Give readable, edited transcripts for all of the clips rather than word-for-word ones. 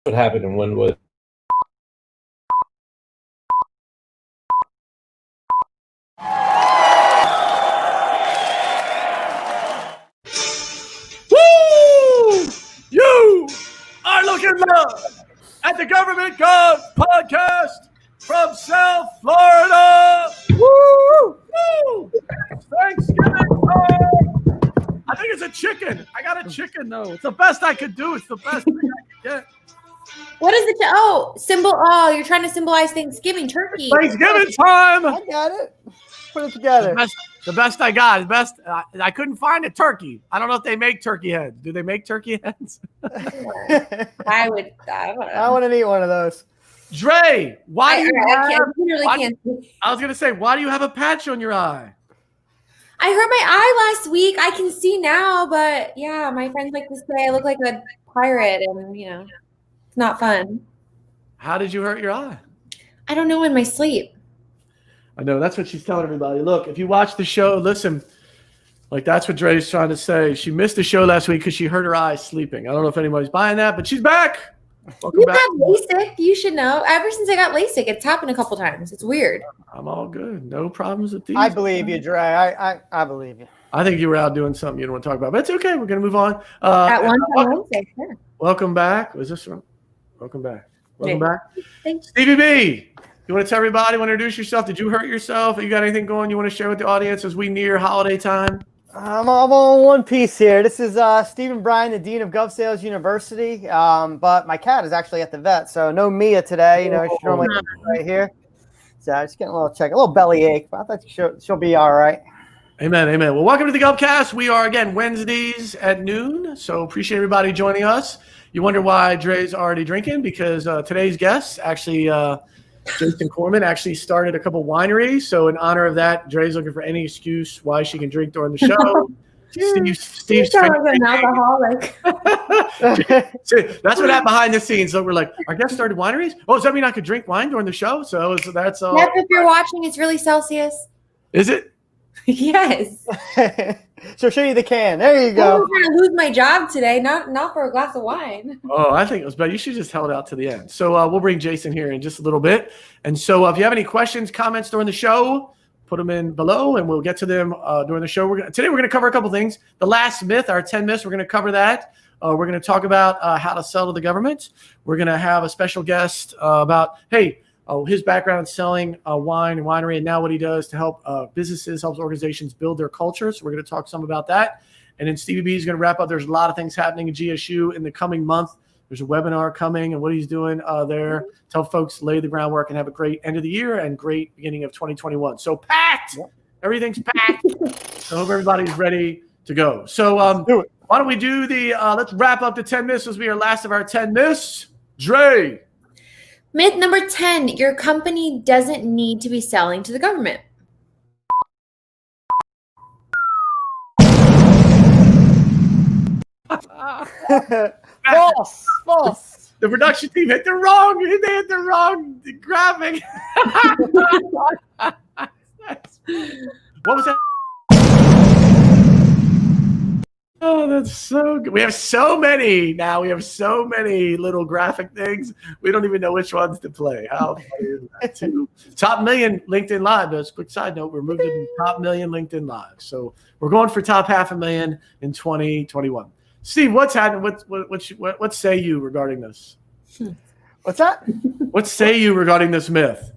what happened in Wynwood. Woo! You are looking at the Government Gov podcast from South Florida. Woo! Woo! Thanksgiving time. I think it's a chicken. I got a chicken though. It's the best I could do. It's the best thing I could get. What is it? Symbol. Oh, you're trying to symbolize Thanksgiving turkey. Thanksgiving time. I got it. Put it together. The best I got. The best. I couldn't find a turkey. I don't know if they make turkey heads. Do they make turkey heads? I don't know. I want to eat one of those. Dre, why do you can't. I was gonna say, why do you have a patch on your eye? I hurt my eye last week. I can see now, but yeah, my friends like to say I look like a pirate, and it's not fun. How did you hurt your eye? I don't know in my sleep. I know, that's what she's telling everybody. Look, if you watch the show, listen, like that's what Dre's trying to say. She missed the show last week because she hurt her eye sleeping. I don't know if anybody's buying that, but she's back. Welcome back. Have LASIK. You should know. Ever since I got LASIK, it's happened a couple times. It's weird. I'm all good. No problems with these. I believe you, Dre. I believe you. I think you were out doing something you don't want to talk about, but it's okay. We're going to move on. At one time Wednesday, sure. Welcome back. Was this wrong? Welcome back. Welcome back. Thanks. Stevie B, you want to tell everybody, want to introduce yourself? Did you hurt yourself? You got anything going you want to share with the audience as we near holiday time? I'm on one piece here. This is Stephen Bryan, the Dean of GovSales University. But my cat is actually at the vet, so no Mia today. She's normally right here. So just getting a little check, a little belly ache, but I thought she'll be all right. Amen, amen. Well, welcome to the GovCast. We are, again, Wednesdays at noon, so appreciate everybody joining us. You wonder why Dre's already drinking? Because today's guest, actually, Jason Korman, actually started a couple wineries. So in honor of that, Dre's looking for any excuse why she can drink during the show. Steve's like an alcoholic. That's what happened behind the scenes. So we're like, our guest started wineries? Oh, does that mean I could drink wine during the show? So that's all. Yes, if you're watching, it's really Celsius. Is it? Yes. She'll show you the can. There you go. I'm trying to lose my job today, not for a glass of wine. Oh, I think it was better. You should just held out to the end. So we'll bring Jason here in just a little bit. And so if you have any questions, comments during the show, put them in below, and we'll get to them during the show. Today we're going to cover a couple things. The last myth, our 10 myths, we're going to cover that. We're going to talk about how to sell to the government. We're going to have a special guest about, his background selling wine and winery, and now what he does to help businesses, helps organizations build their culture. So we're going to talk some about that. And then Stevie B is going to wrap up. There's a lot of things happening at GSU in the coming month. There's a webinar coming and what he's doing there to help folks lay the groundwork and have a great end of the year and great beginning of 2021. So packed. Everything's packed. So I hope everybody's ready to go. So why don't we do let's wrap up the 10 myths as we are last of our 10 myths. Dre. Myth number 10, your company doesn't need to be selling to the government. False. The production team hit the wrong graphic. What was that? Oh, that's so good. We have so many now. We have so many little graphic things. We don't even know which ones to play. How funny is that, too? Top million LinkedIn Live. That's a quick side note. We're moving to top million LinkedIn Live. So we're going for top 500,000 in 2021. Steve, what's happening? What say you regarding this? What's that? What say you regarding this myth?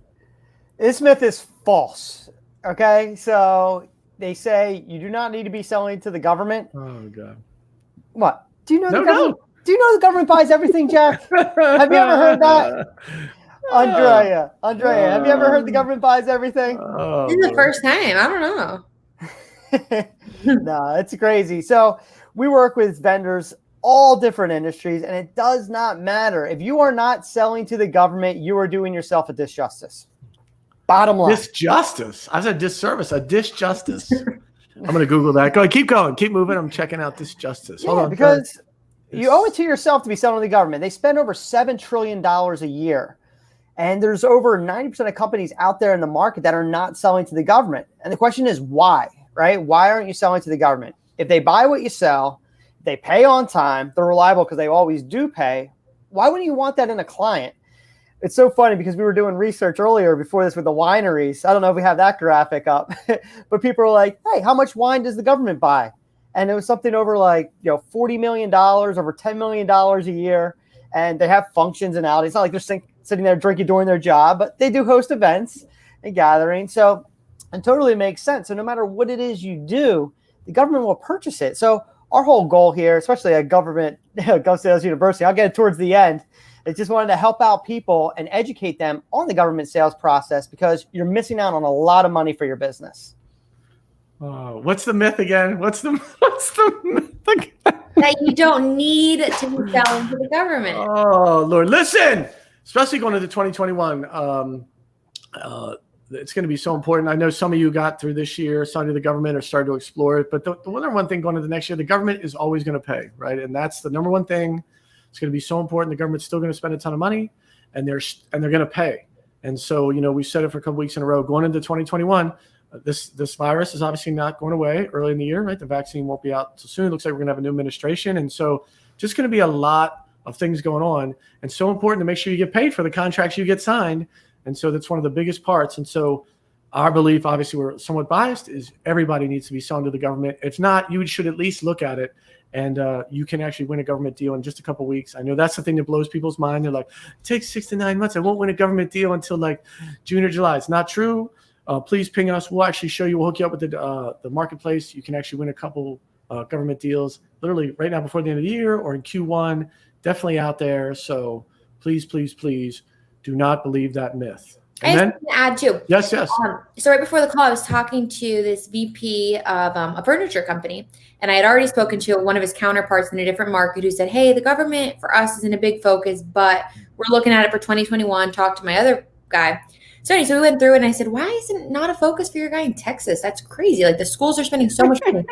This myth is false. Okay, so they say you do not need to be selling to the government. Oh God! What? Do you know the government? No. Do you know the government buys everything, Jack? Have you ever heard that? Andrea, have you ever heard the government buys everything? This is the first time. I don't know. No, it's crazy. So we work with vendors, all different industries, and it does not matter. If you are not selling to the government, you are doing yourself a disjustice. Bottom line. Disjustice. I said disservice, a disjustice. I'm going to Google that. Go ahead, keep going. Keep moving. I'm checking out disjustice. Hold on. Because you owe it to yourself to be selling to the government. They spend over $7 trillion a year. And there's over 90% of companies out there in the market that are not selling to the government. And the question is why, right? Why aren't you selling to the government? If they buy what you sell, they pay on time, they're reliable because they always do pay, why wouldn't you want that in a client? It's so funny because we were doing research earlier before this with the wineries. I don't know if we have that graphic up, but people were like, hey, how much wine does the government buy? And it was something over like, $40 million, over $10 million a year. And they have functions and outings. It's not like they're sitting there drinking during their job, but they do host events and gatherings. So it totally makes sense. So no matter what it is you do, the government will purchase it. So our whole goal here, especially at GovSales University, I'll get it towards the end, is just wanted to help out people and educate them on the government sales process because you're missing out on a lot of money for your business. What's the myth again? What's the myth again? That you don't need to be selling to the government. Oh, Lord. Listen, especially going into 2021, it's going to be so important. I know some of you got through this year, signed to the government or started to explore it. But the number one thing going into the next year, the government is always going to pay, right? And that's the number one thing. It's going to be so important. The government's still going to spend a ton of money, and they're going to pay. And so, we said it for a couple weeks in a row. Going into 2021, this virus is obviously not going away early in the year, right? The vaccine won't be out so soon. It looks like we're going to have a new administration. And so just going to be a lot of things going on. And so important to make sure you get paid for the contracts you get signed. And so that's one of the biggest parts. And so our belief, obviously we're somewhat biased, is everybody needs to be selling to the government. If not, you should at least look at it. And you can actually win a government deal in just a couple of weeks. I know that's the thing that blows people's mind. They're like, it takes 6 to 9 months. I won't win a government deal until like June or July. It's not true. Please ping us. We'll actually show you. We'll hook you up with the marketplace. You can actually win a couple government deals literally right now before the end of the year or in Q1. Definitely out there. So please, please, please do not believe that myth. And I just want to add too. Yes. So right before the call, I was talking to this VP of a furniture company, and I had already spoken to one of his counterparts in a different market who said, hey, the government for us isn't a big focus, but we're looking at it for 2021. Talked to my other guy. So we went through it, and I said, why is it not a focus for your guy in Texas? That's crazy. Like the schools are spending so much money.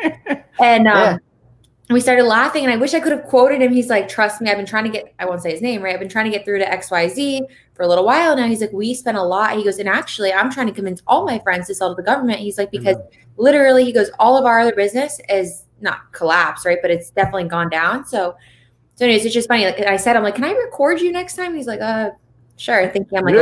And we started laughing, and I wish I could have quoted him. He's like, trust me, I've been trying to get, I won't say his name, right? I've been trying to get through to XYZ for a little while now. He's like, we spent a lot. He goes, and actually, I'm trying to convince all my friends to sell to the government. He's like, because literally, he goes, all of our other business is not collapsed, right? But it's definitely gone down. So anyways, it's just funny. Like I said, I'm like, can I record you next time? He's like, sure. I think I'm like,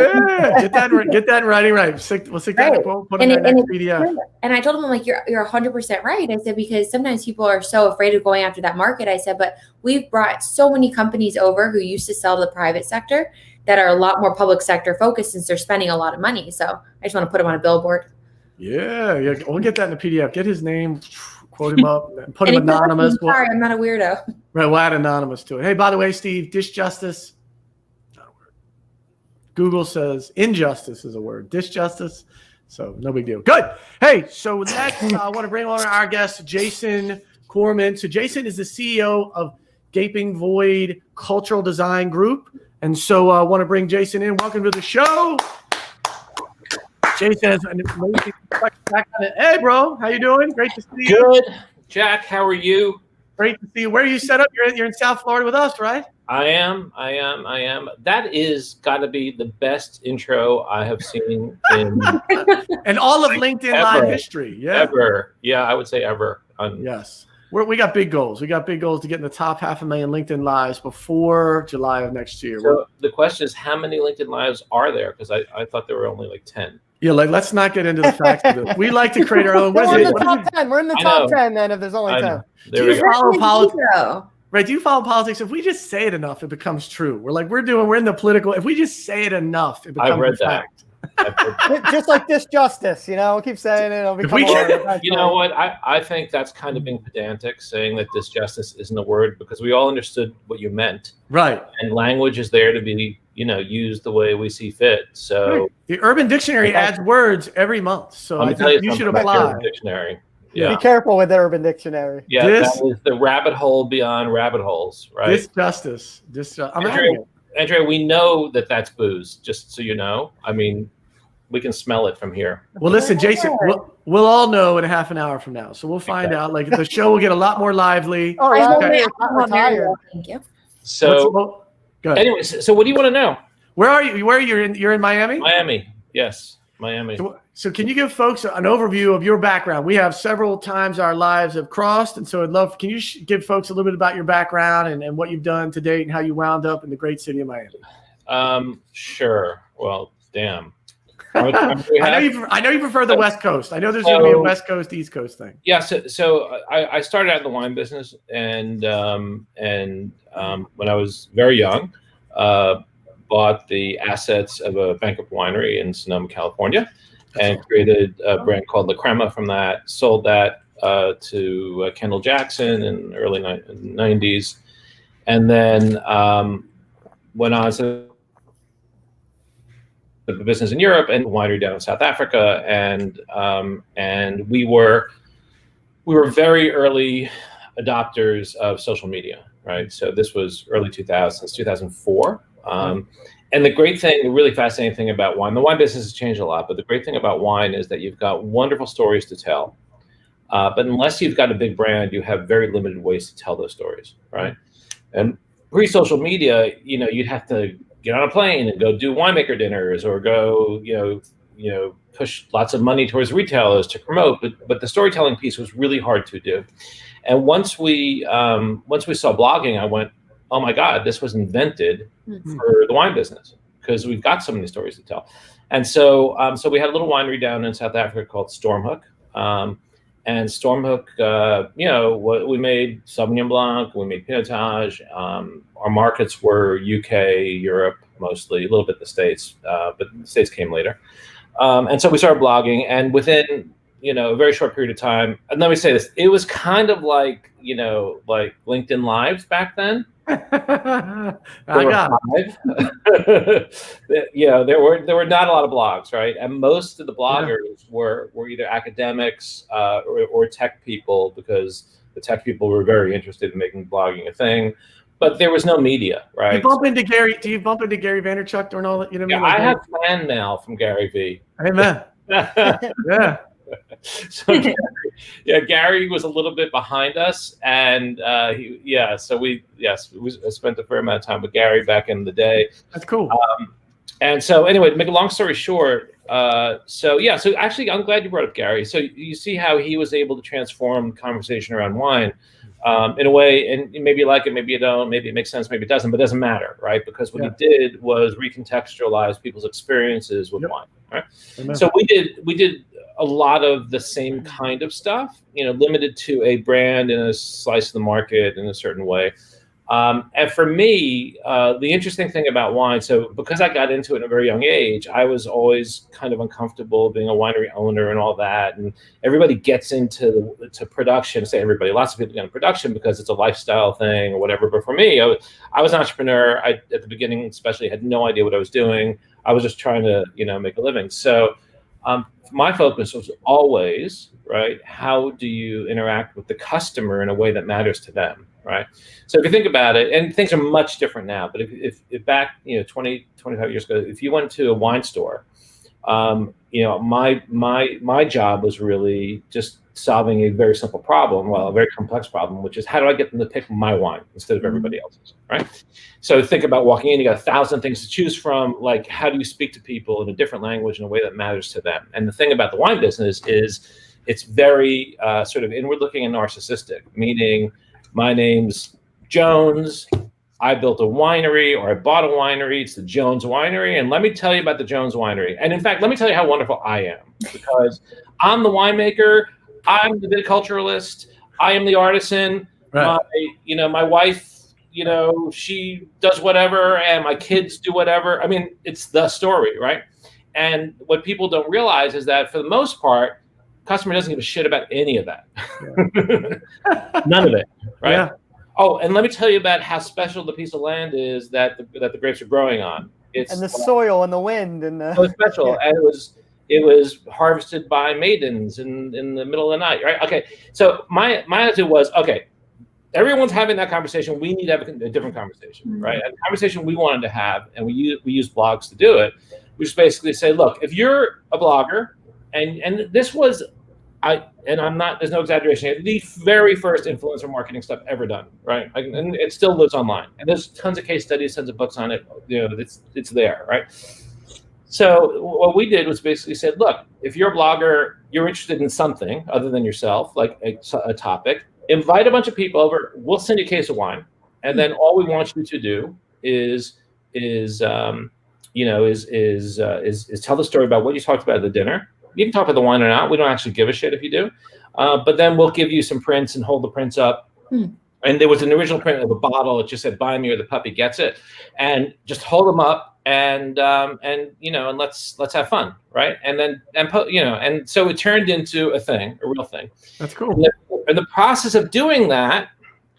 get that in writing right. We'll stick that in, put in that next PDF. And I told him, I'm like, you're 100% right. I said, because sometimes people are so afraid of going after that market. I said, but we've brought so many companies over who used to sell to the private sector that are a lot more public sector focused since they're spending a lot of money. So I just want to put them on a billboard. Yeah. We'll get that in the PDF. Get his name, quote him up, and put him anonymous. Sorry, I'm not a weirdo. Right, we'll add anonymous to it. Hey, by the way, Steve, dish justice. Google says injustice is a word. Dish justice. So no big deal. Good. Hey, so next I want to bring on our guest, Jason Korman. So Jason is the CEO of Gaping Void Cultural Design Group. And so I want to bring Jason in. Welcome to the show. Jason has an amazing background. Hey, bro. How you doing? Great to see you. Good. Jack, how are you? Great to see you. Where are you set up? You're in South Florida with us, right? I am. That is got to be the best intro I have seen in and all of LinkedIn Live history. Yeah. Ever. Yeah, I would say ever. Yes. We got big goals. We got big goals to get in the top 500,000 LinkedIn Lives before July of next year. So the question is, how many LinkedIn Lives are there? Because I thought there were only like 10. Yeah, let's not get into the facts of this. We like to create our own. We're in the top 10. We're in the top 10 then if there's only 10. Do you follow politics? Right? Do you follow politics? If we just say it enough, it becomes true. We're in the political. If we just say it enough, it becomes a fact. Just like this justice, we'll keep saying it. It'll become you know what? I think that's kind of being pedantic, saying that this justice isn't a word, because we all understood what you meant. Right. And language is there to be, used the way we see fit. So the Urban Dictionary adds words every month. So I think you should apply. Urban Dictionary. Yeah. Be careful with the Urban Dictionary. Yeah, that is the rabbit hole beyond rabbit holes, right? This justice. Andrea, we know that that's booze, just so you know. I mean, we can smell it from here. Well, listen, Jason, we'll all know in a half an hour from now. So we'll find out. Like the show will get a lot more lively. Oh, yeah. Thank you. So, anyway, so what do you want to know? Where are you? You're in Miami? Miami, yes. Miami. So can you give folks an overview of your background? We have several times our lives have crossed, and so I'd love. Can you give folks a little bit about your background and what you've done to date and how you wound up in the great city of Miami? Sure. Well, damn. I know you prefer the West Coast. I know there's going to be a West Coast, East Coast thing. Yeah. So I started out in the wine business, and when I was very young, bought the assets of a bankrupt winery in Sonoma, California, and created a brand called La Crema from that. Sold that to Kendall Jackson in the early 90s, and then went on to the business in Europe and winery down in South Africa, and we were very early adopters of social media, right? So this was early 2000s, 2004. And the great thing, the really fascinating thing about wine, the wine business has changed a lot, but the great thing about wine is that you've got wonderful stories to tell. But unless you've got a big brand, you have very limited ways to tell those stories, right? And pre-social media, you'd have to get on a plane and go do winemaker dinners or go, push lots of money towards retailers to promote. But the storytelling piece was really hard to do. And once we saw blogging, I went, oh my God, this was invented for the wine business because we've got so many stories to tell. And so we had a little winery down in South Africa called Stormhook. And Stormhook, we made Sauvignon Blanc, we made Pinotage. Our markets were UK, Europe, mostly, a little bit the States, but the States came later. And so we started blogging, and within, a very short period of time, and let me say this, it was kind of like LinkedIn Lives back then. There were not a lot of blogs, right? And most of the bloggers were either academics or tech people, because the tech people were very interested in making blogging a thing. But there was no media, right? Do you bump into Gary Vaynerchuk during all that? I have fan mail from Gary V. Amen. Yeah. So Gary was a little bit behind us, and so we spent a fair amount of time with Gary back in the day. That's cool. And so anyway, to make a long story short, so actually I'm glad you brought up Gary. So you see how he was able to transform conversation around wine in a way, and maybe you like it, maybe you don't, maybe it makes sense, maybe it doesn't, but it doesn't matter, right? Because what he did was recontextualize people's experiences with wine, right? Amen. So we did a lot of the same kind of stuff, limited to a brand and a slice of the market in a certain way. And for me, the interesting thing about wine, so because I got into it at a very young age, I was always kind of uncomfortable being a winery owner and all that. And everybody gets into production, everybody, lots of people get into production because it's a lifestyle thing or whatever. But for me, I was an entrepreneur. At the beginning, especially, had no idea what I was doing. I was just trying to, make a living. So my focus was always, right, how do you interact with the customer in a way that matters to them, right? So if you think about it, and things are much different now, but if back, 20, 25 years ago, if you went to a wine store, my job was really just solving a very simple problem, a very complex problem, which is how do I get them to pick my wine instead of everybody else's, right? So think about walking in, you got 1,000 things to choose from, like how do you speak to people in a different language in a way that matters to them? And the thing about the wine business is it's very sort of inward looking and narcissistic, meaning my name's Jones, I built a winery or I bought a winery, it's the Jones Winery, and let me tell you about the Jones Winery. And in fact, let me tell you how wonderful I am, because I'm the winemaker, I'm the viticulturalist, I am the artisan, right. My wife, she does whatever, and my kids do whatever. I mean, it's the story, right? And what people don't realize is that for the most part, customer doesn't give a shit about any of that. Yeah. None of it, right? Yeah. Oh, and let me tell you about how special the piece of land is that the grapes are growing on. It's and the soil and the wind and the. So special, yeah. And it was harvested by maidens in the middle of the night, right? Okay, so my attitude was, okay, everyone's having that conversation. We need to have a different conversation, right? And the conversation we wanted to have, and we use blogs to do it. We just basically say, look, if you're a blogger, and this was, I'm not, there's no exaggeration, the very first influencer marketing stuff ever done, right? And it still lives online. And there's tons of case studies, tons of books on it. It's there, right? So what we did was basically said, look, if you're a blogger, you're interested in something other than yourself, like a topic, invite a bunch of people over. We'll send you a case of wine, and then all we want you to do is tell the story about what you talked about at the dinner. You can talk about the wine or not. We don't actually give a shit if you do. But then we'll give you some prints and hold the prints up. And there was an original print of a bottle. It just said, "Buy me or the puppy gets it," and just hold them up and let's have fun, right? And so it turned into a real thing. That's cool. In the process of doing that,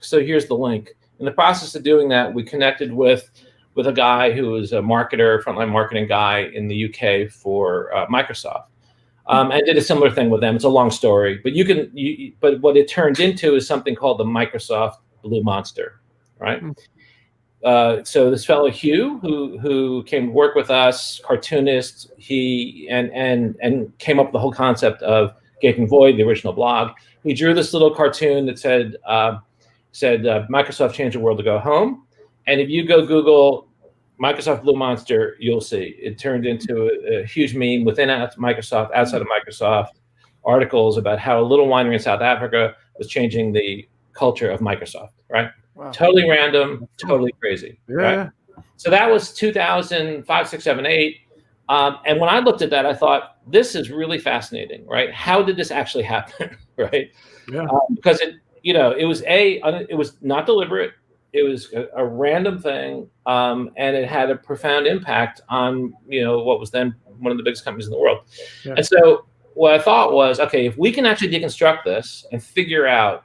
so here's the link. In the process of doing that, we connected with a guy who was a marketer, frontline marketing guy in the UK for Microsoft. And did a similar thing with them. It's a long story, but but what it turned into is something called the Microsoft Blue Monster, right? So this fellow Hugh, who came to work with us, cartoonist, he and came up with the whole concept of Gaping Void, the original blog. He drew this little cartoon that said Microsoft changed the world to go home, and if you go Google Microsoft Blue Monster, you'll see it turned into a huge meme within Microsoft, outside of Microsoft, articles about how a little winery in South Africa was changing the culture of Microsoft, right? Wow. Totally random, totally crazy, right? So that was 2005, 6, 7, 8. And when I looked at that, I thought, this is really fascinating, right? How did this actually happen, right? Yeah. Because it was not deliberate. It was a random thing, and it had a profound impact on what was then one of the biggest companies in the world. Yeah. And so what I thought was, okay, if we can actually deconstruct this and figure out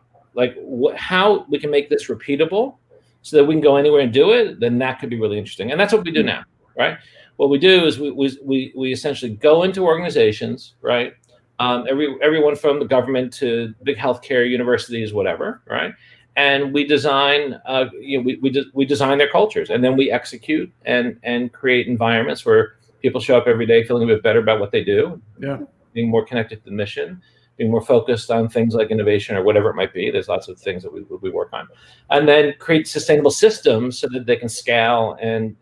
how we can make this repeatable, so that we can go anywhere and do it, then that could be really interesting. And that's what we do now, right? What we do is we essentially go into organizations, right? Everyone from the government to big healthcare, universities, whatever, right? And we design, we design their cultures, and then we execute and create environments where people show up every day feeling a bit better about what they do, being more connected to the mission, being more focused on things like innovation or whatever it might be. There's lots of things that we work on, and then create sustainable systems so that they can scale and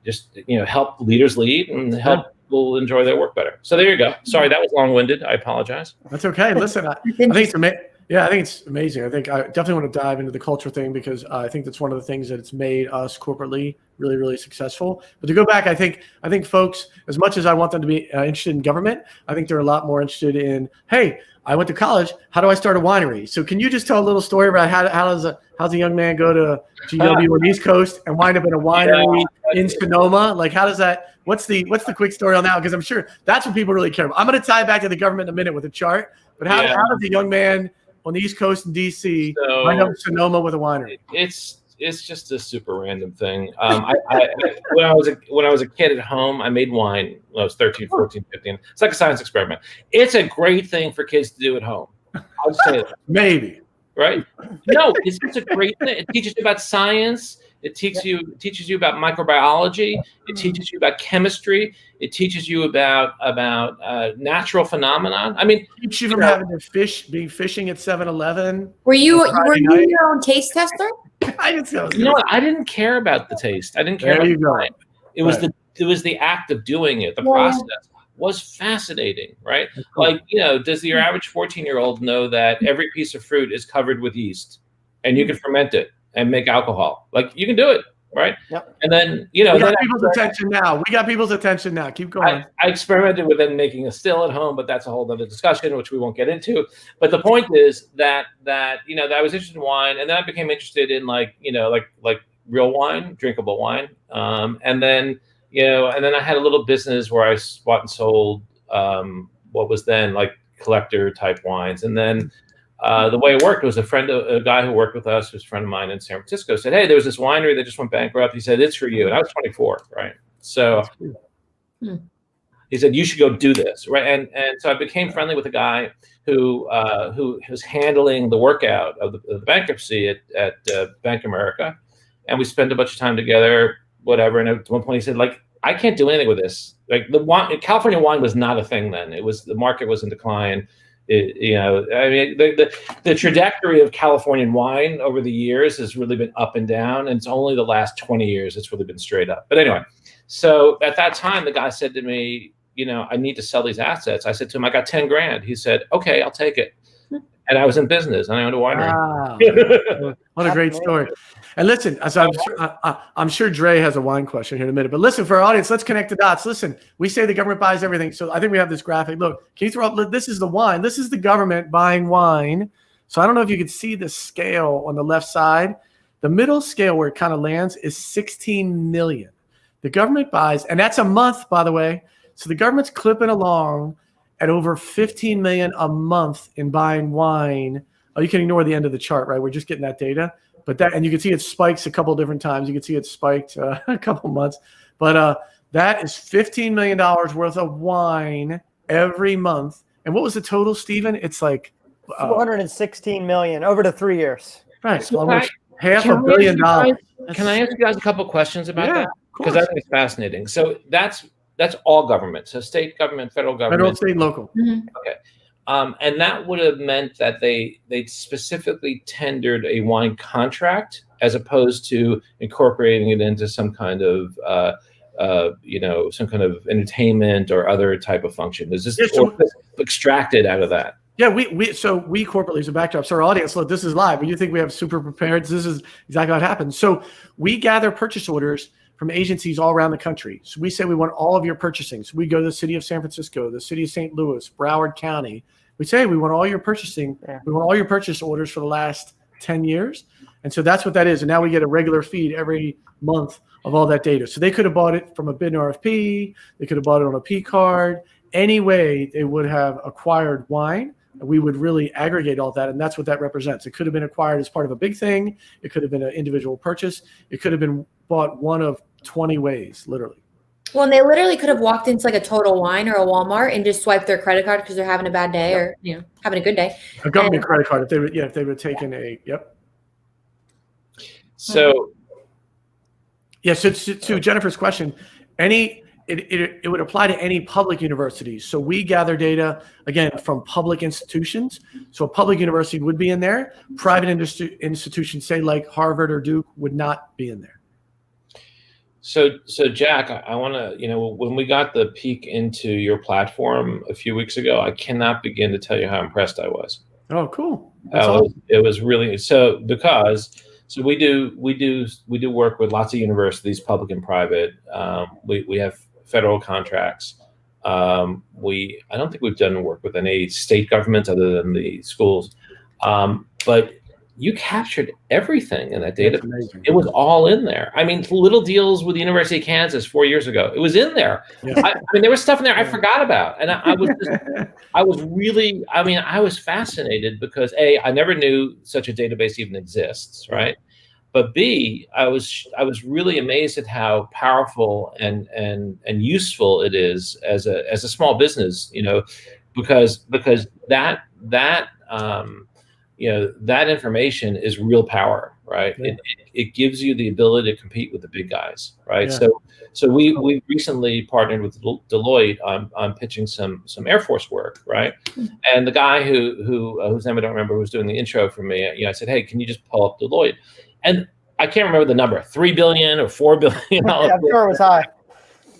just help leaders lead and help people enjoy their work better. So there you go. Sorry, that was long-winded. I apologize. That's okay. Listen, I think it's amazing. Yeah, I think it's amazing. I think I definitely want to dive into the culture thing, because I think that's one of the things that it's made us corporately really, really successful. But to go back, I think folks, as much as I want them to be interested in government, I think they're a lot more interested in, hey, I went to college. How do I start a winery? So can you just tell a little story about how's a young man go to GW on the East Coast and wind up in a winery in Sonoma? Like, how does that? What's the quick story on that? Because I'm sure that's what people really care about. I'm going to tie back to the government in a minute with a chart. But how does a young man on the East Coast in DC wind up in Sonoma with a winery? It's just a super random thing. When I was a kid at home, I made wine when I was 13, 14, 15. It's like a science experiment. It's a great thing for kids to do at home. I'll just say that. Maybe. Right? No, it's just a great thing. It teaches you about science. It teaches you about microbiology. It teaches you about chemistry. It teaches you about natural phenomenon. I mean, teach you from having to be fishing at 7-Eleven. Were you your own taste tester? You know what? I didn't care about the taste. I didn't care about the wine. It was the act of doing it. The process was fascinating, right? Cool. Like, does your average 14-year-old know that every piece of fruit is covered with yeast, and you can ferment it and make alcohol? Like, you can do it, right? Yep. And then, we got people's attention now. We got people's attention now. Keep going. I experimented with then making a still at home, but that's a whole other discussion, which we won't get into. But the point is that I was interested in wine, and then I became interested in like real wine, drinkable wine. And then I had a little business where I bought and sold what was then like collector type wines. And then the way it worked was a guy who worked with us, who's a friend of mine in San Francisco, said, "Hey, there was this winery that just went bankrupt." He said, "It's for you." And I was 24, right? So he said, "You should go do this," right? And so I became friendly with a guy who was handling the workout of the bankruptcy at Bank of America, and we spent a bunch of time together, whatever. And at one point he said, like, "I can't do anything with this." Like, California wine was not a thing then. The market was in decline. I mean, the trajectory of Californian wine over the years has really been up and down, and it's only the last 20 years it's really been straight up. But anyway, so at that time, the guy said to me, I need to sell these assets. I said to him, I got 10 grand. He said, okay, I'll take it. And I was in business, and I owned a winery. Wow. What a great story. And listen, I'm sure Dre has a wine question here in a minute, but listen, for our audience, let's connect the dots. Listen, we say the government buys everything. So I think we have this graphic. Look, can you throw up, this is the wine. This is the government buying wine. So I don't know if you can see the scale on the left side. The middle scale where it kind of lands is 16 million. The government buys, and that's a month, by the way. So the government's clipping along at over 15 million a month in buying wine. Oh, you can ignore the end of the chart, right? We're just getting that data. But and you can see it spikes a couple different times. You can see it spiked a couple months. But that is $15 million worth of wine every month. And what was the total, Stephen? It's like 416 million over the 3 years. Right. So almost $500 million. Can I ask you guys a couple questions about that? Because I think it's fascinating. So that's all government. So state government, federal government. Federal, state, local. Mm-hmm. Okay. And that would have meant that they specifically tendered a wine contract as opposed to incorporating it into some kind of some kind of entertainment or other type of function. Is this extracted out of that? Yeah, we corporately as a backdrop. So our audience, look, this is live. But you think we have super prepared? This is exactly what happens. So we gather purchase orders from agencies all around the country. So we say we want all of your purchasing. So we go to the city of San Francisco, the city of St. Louis, Broward County. We say we want all your purchasing. Yeah. We want all your purchase orders for the last 10 years. And so that's what that is. And now we get a regular feed every month of all that data. So they could have bought it from a bid and RFP. They could have bought it on a P card. Any way they would have acquired wine, we would really aggregate all that. And that's what that represents. It could have been acquired as part of a big thing. It could have been an individual purchase. It could have been bought one of 20 ways, literally. Well, and they literally could have walked into like a Total Wine or a Walmart and just swiped their credit card because they're having a bad day or having a good day. A government credit card if they would have taken a So So to Jennifer's question, it would apply to any public universities. So we gather data, again, from public institutions. So a public university would be in there. Private institutions, say like Harvard or Duke, would not be in there. So Jack, I want to, when we got the peek into your platform a few weeks ago, I cannot begin to tell you how impressed I was. Oh, cool. It was really because we do work with lots of universities, public and private. We have federal contracts. I don't think we've done work with any state governments other than the schools. But you captured everything in that data. It was all in there. I mean, little deals with the University of Kansas 4 years ago. It was in there. Yeah. I mean, there was stuff in there I forgot about. And I was fascinated because I never knew such a database even exists, right? But B, I was really amazed at how powerful and useful it is as a small business, because that that information is real power, right? Yeah. It gives you the ability to compete with the big guys, right? Yeah. So we recently partnered with Deloitte on pitching some Air Force work, right? Mm-hmm. And the guy whose name I don't remember, who was doing the intro for me, I said, hey, can you just pull up Deloitte? And I can't remember the number, $3 billion or $4 billion. Yeah, I'm sure it was high.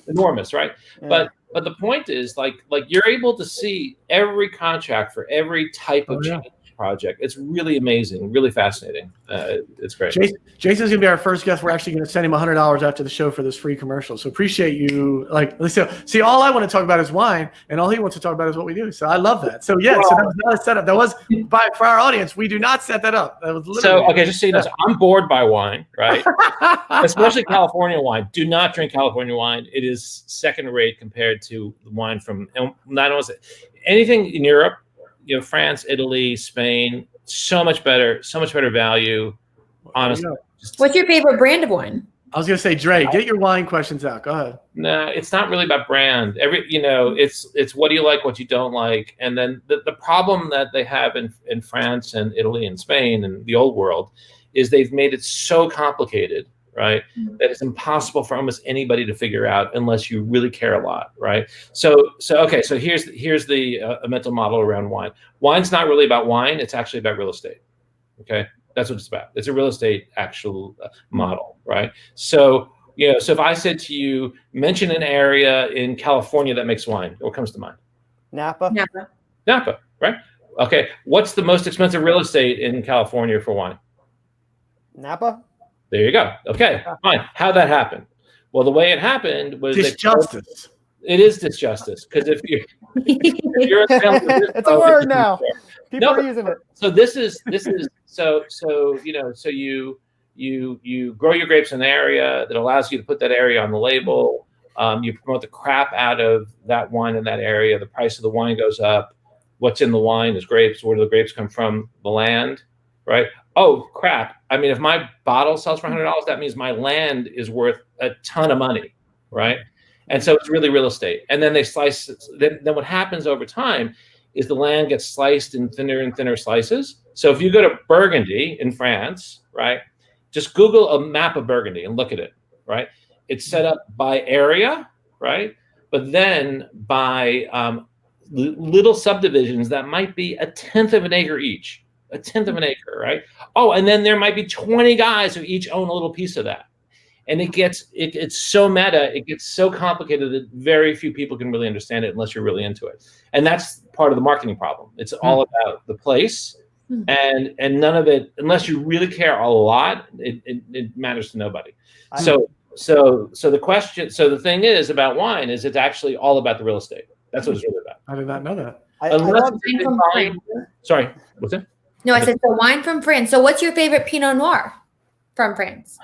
Enormous, right? Yeah. But the point is, like you're able to see every contract for every type of change project. It's really amazing, really fascinating. It's great. Jason's gonna be our first guest. We're actually gonna send him $100 after the show for this free commercial. So appreciate you. See, all I want to talk about is wine, and all he wants to talk about is what we do. So I love that. So so that was not a setup. That was for our audience. We do not set that up. That was literally just so you know, I'm bored by wine, right? Especially California wine. Do not drink California wine. It is second rate compared to the wine from not only anything in Europe. France, Italy, Spain, so much better value. Honestly. What's your favorite brand of wine? I was gonna say, Dre, get your wine questions out. Go ahead. No, it's not really about brand. It's what do you like, what you don't like, and then the problem that they have in France and Italy and Spain and the old world is they've made it so complicated right? That is impossible for almost anybody to figure out unless you really care a lot, right? So here's the a mental model around wine. Wine's not really about wine; it's actually about real estate. Okay, that's what it's about. It's a real estate actual model, right? So so if I said to you, mention an area in California that makes wine, what comes to mind? Napa. Napa, right? Okay, what's the most expensive real estate in California for wine? Napa. There you go. Okay, fine. How'd that happen? Well, the way it happened was disjustice. It is disjustice because if you're it's a word now. People are using it. So this is so you grow your grapes in an area that allows you to put that area on the label. You promote the crap out of that wine in that area. The price of the wine goes up. What's in the wine is grapes. Where do the grapes come from? The land, right? Oh, crap. I mean, if my bottle sells for $100, that means my land is worth a ton of money, right? And so it's really real estate. And then they slice it. Then what happens over time is the land gets sliced in thinner and thinner slices. So if you go to Burgundy in France, right, just Google a map of Burgundy and look at it, right? It's set up by area, right? But then by little subdivisions that might be 1/10 of an acre each, 1/10 of an acre, right? Oh, and then there might be 20 guys who each own a little piece of that. And it's so meta, it gets so complicated that very few people can really understand it unless you're really into it. And that's part of the marketing problem. It's all about the place, and none of it, unless you really care a lot, it matters to nobody. So the thing is about wine is it's actually all about the real estate. That's what it's really about. I did not know that. Sorry, what's that? No, I said so wine from France. So what's your favorite Pinot Noir from France?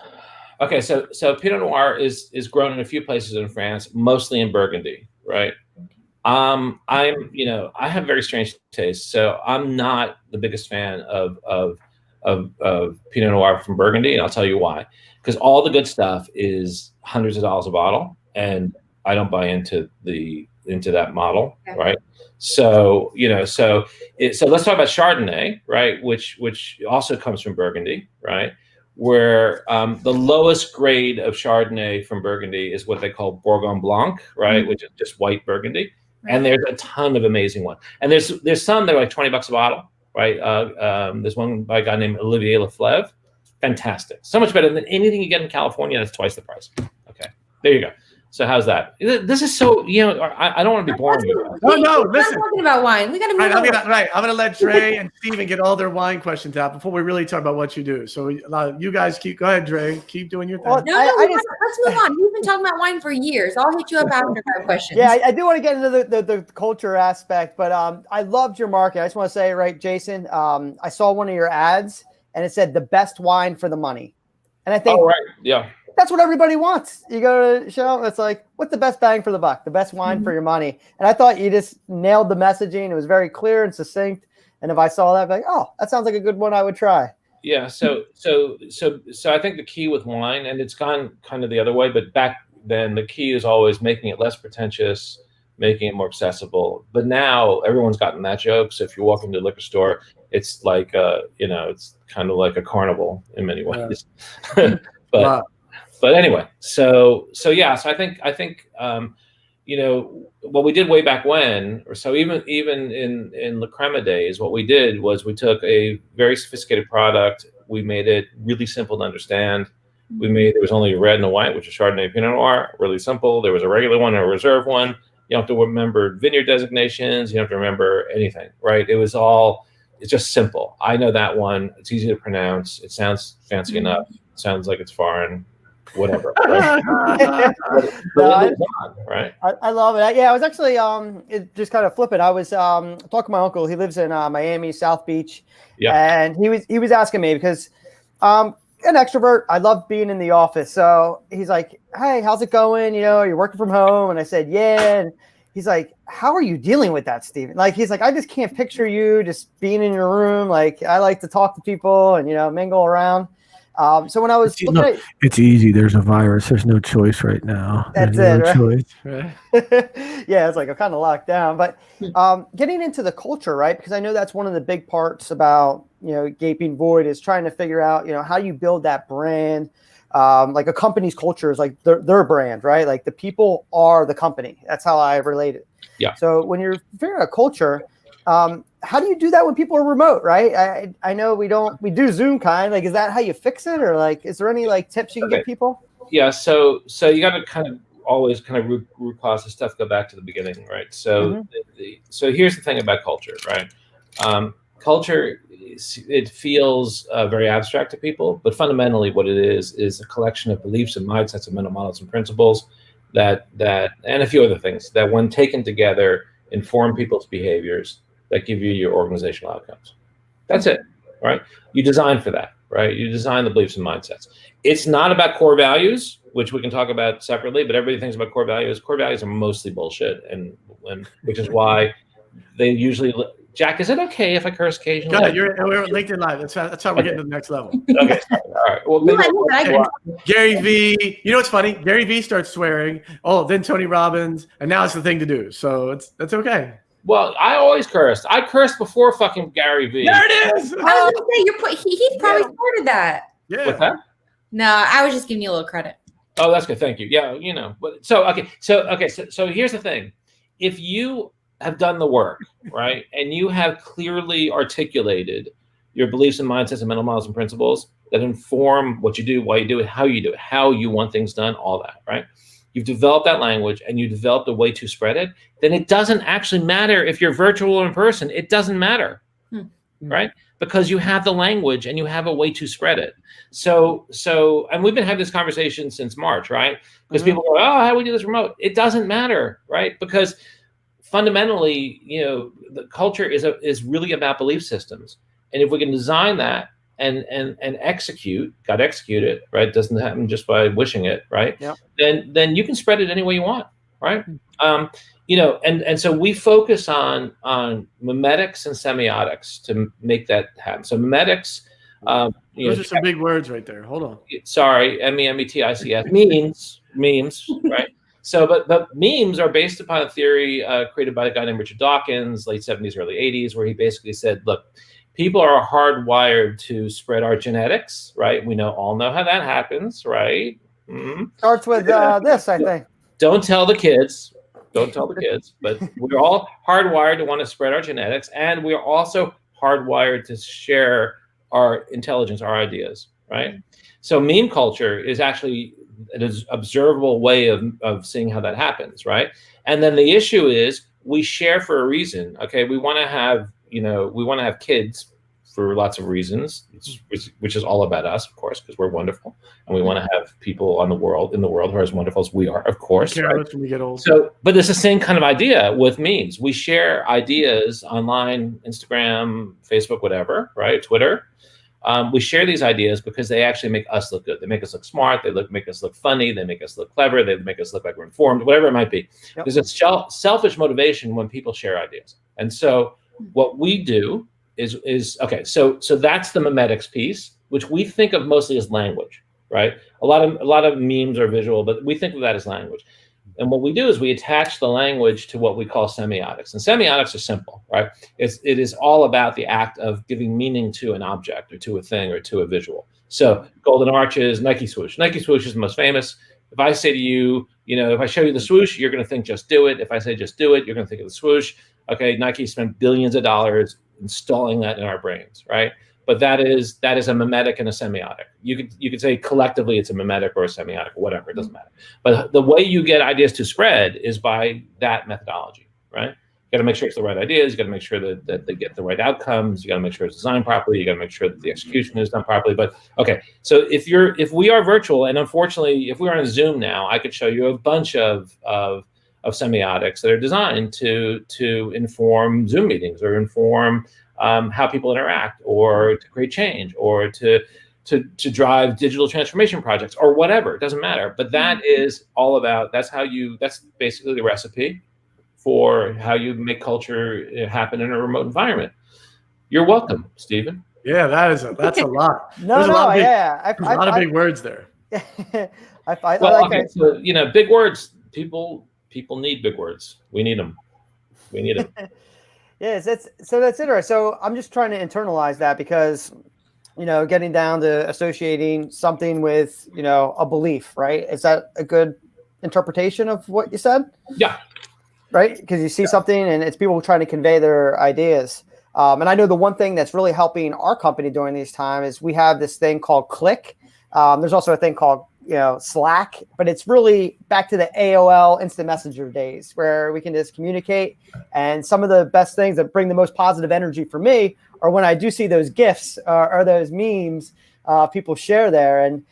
Okay, so Pinot Noir is grown in a few places in France, mostly in Burgundy, right? I have very strange taste, so I'm not the biggest fan of Pinot Noir from Burgundy, and I'll tell you why. Because all the good stuff is hundreds of dollars a bottle, and I don't buy into that model, right? So let's talk about Chardonnay, right? Which also comes from Burgundy, right? Where the lowest grade of Chardonnay from Burgundy is what they call Bourgogne Blanc, right? Which is just white Burgundy. Right. And there's a ton of amazing ones. And there's some that are like $20 a bottle, right? There's one by a guy named Olivier Leflevre. Fantastic. So much better than anything you get in California. That's twice the price. Okay, there you go. So how's that? This is so, I don't want to be boring. No, listen. We're talking about wine. We got to move on. I'm going to let Dre and Steven get all their wine questions out before we really talk about what you do. So you guys go ahead, Dre. Keep doing your thing. Well, let's move on. We've been talking about wine for years. I'll hit you up after my questions. Yeah, I do want to get into the culture aspect, but I loved your market. I just want to say, right, Jason, I saw one of your ads and it said the best wine for the money. And I think, that's what everybody wants. You go to the show, it's like, what's the best bang for the buck? The best wine for your money. And I thought you just nailed the messaging. It was very clear and succinct. And if I saw that, I'd be like, oh, that sounds like a good one I would try. Yeah. So I think the key with wine, and it's gone kind of the other way, but back then the key is always making it less pretentious, making it more accessible. But now everyone's gotten that joke. So if you walk into a liquor store, it's like, it's kind of like a carnival in many ways. But anyway, so I think what we did way back when, or so even in La Crema days, what we did was we took a very sophisticated product, we made it really simple to understand. There was only a red and a white, which is Chardonnay Pinot Noir, really simple. There was a regular one and a reserve one. You don't have to remember vineyard designations. You don't have to remember anything, right? It's just simple. I know that one. It's easy to pronounce. It sounds fancy enough. It sounds like it's foreign. Whatever. Right? Right? I love it. Yeah, I was actually it just kind of flipping. I was talking to my uncle. He lives in Miami, South Beach, and he was asking me because an extrovert. I love being in the office. So he's like, "Hey, how's it going? You're working from home?" And I said, "Yeah." And he's like, "How are you dealing with that, Steven?" Like, he's like, "I just can't picture you just being in your room. Like, I like to talk to people and mingle around." So when I was it's easy. There's a virus. There's no choice right now. That's it. Right? Yeah, it's like I'm kind of locked down. But getting into the culture, right? Because I know that's one of the big parts about Gaping Void is trying to figure out how you build that brand like a company's culture is like their brand, right? Like the people are the company. That's how I relate it. Yeah. So when you're figuring out culture, how do you do that when people are remote, right? I know we do Zoom kind. Like, is that how you fix it, or like, is there any like tips you can give people? Yeah. So you got to kind of always kind of root cause the stuff. Go back to the beginning, right? So so here's the thing about culture, right? Culture, it feels very abstract to people, but fundamentally what it is a collection of beliefs and mindsets and mental models and principles that and a few other things that, when taken together, inform people's behaviors that give you your organizational outcomes. That's it, right? You design for that, right? You design the beliefs and mindsets. It's not about core values, which we can talk about separately, but everybody thinks about core values. Core values are mostly bullshit, and which is why they usually. Jack, is it okay if I curse occasionally? Go ahead. We're LinkedIn Live. That's how we're getting to the next level. Okay. All right. Well, Gary V. You know what's funny? Gary V starts swearing. Oh, then Tony Robbins, and now it's the thing to do. So that's okay. Well, I always cursed. I cursed before fucking Gary V. There it is. I was gonna say he probably started that. Yeah. What's that? No, I was just giving you a little credit. Oh, that's good. Thank you. Yeah, But so here's the thing. If you have done the work, right, and you have clearly articulated your beliefs and mindsets and mental models and principles that inform what you do, why you do it, how you do it, how you want things done, all that, right? You've developed that language and you developed a way to spread it, then it doesn't actually matter if you're virtual or in person. It doesn't matter, right? Because you have the language and you have a way to spread it. So, and we've been having this conversation since March, right? Because people go, oh, how do we do this remote? It doesn't matter, right? Because fundamentally, the culture is really about belief systems. And if we can design that and execute it, right? It doesn't happen just by wishing it, right? Yeah. Then you can spread it any way you want, right? And so we focus on memetics and semiotics to make that happen. So memetics, those are some big words right there. Hold on. Sorry, MEMETICS, memes, right? So, but memes are based upon a theory created by a guy named Richard Dawkins, late 70s, early 80s, where he basically said, look, people are hardwired to spread our genetics, right? We all know how that happens, right? Mm-hmm. Starts with this, I think. Don't tell the kids, but we're all hardwired to want to spread our genetics, and we're also hardwired to share our intelligence, our ideas, right? So meme culture is actually an observable way of seeing how that happens, right? And then the issue is we share for a reason. Okay, we want to have kids for lots of reasons, which is all about us, of course, because we're wonderful, and we want to have people in the world who are as wonderful as we are, of course. Right? When we get old. So, but it's the same kind of idea with memes. We share ideas online, Instagram, Facebook, whatever, right? Twitter. We share these ideas because they actually make us look good. They make us look smart. They make us look funny. They make us look clever. They make us look like we're informed, whatever it might be. Yep. There's a selfish motivation when people share ideas. And so what we do is okay. So that's the memetics piece, which we think of mostly as language, right? A lot of memes are visual, but we think of that as language. And what we do is we attach the language to what we call semiotics. And semiotics are simple, right? It is all about the act of giving meaning to an object or to a thing or to a visual. So golden arches, Nike swoosh. Nike swoosh is the most famous. If I say to you, if I show you the swoosh, you're going to think just do it. If I say just do it, you're going to think of the swoosh. Okay, Nike spent billions of dollars installing that in our brains, right? But that is a memetic and a semiotic. You could say collectively it's a memetic or a semiotic or whatever, it doesn't matter. But the way you get ideas to spread is by that methodology, right? You got to make sure it's the right ideas. You got to make sure that they get the right outcomes. You got to make sure it's designed properly. You got to make sure that the execution is done properly. But okay, so if we are virtual, and unfortunately, if we are on Zoom now, I could show you a bunch of semiotics that are designed to inform Zoom meetings or inform how people interact, or to create change, or to drive digital transformation projects, or whatever. It doesn't matter. But that is all about. That's basically the recipe for how you make culture happen in a remote environment. You're welcome, Stephen. Yeah, that's a lot. A lot of big words there. So big words. People need big words. We need them. Yes, that's interesting. So I'm just trying to internalize that, because getting down to associating something with, a belief, right? Is that a good interpretation of what you said? Yeah. Right? Because you see something and it's people trying to convey their ideas. And I know the one thing that's really helping our company during these times is we have this thing called Click. There's also a thing called, Slack, but it's really back to the AOL Instant Messenger days where we can just communicate. And some of the best things that bring the most positive energy for me are when I do see those GIFs or those memes people share there. And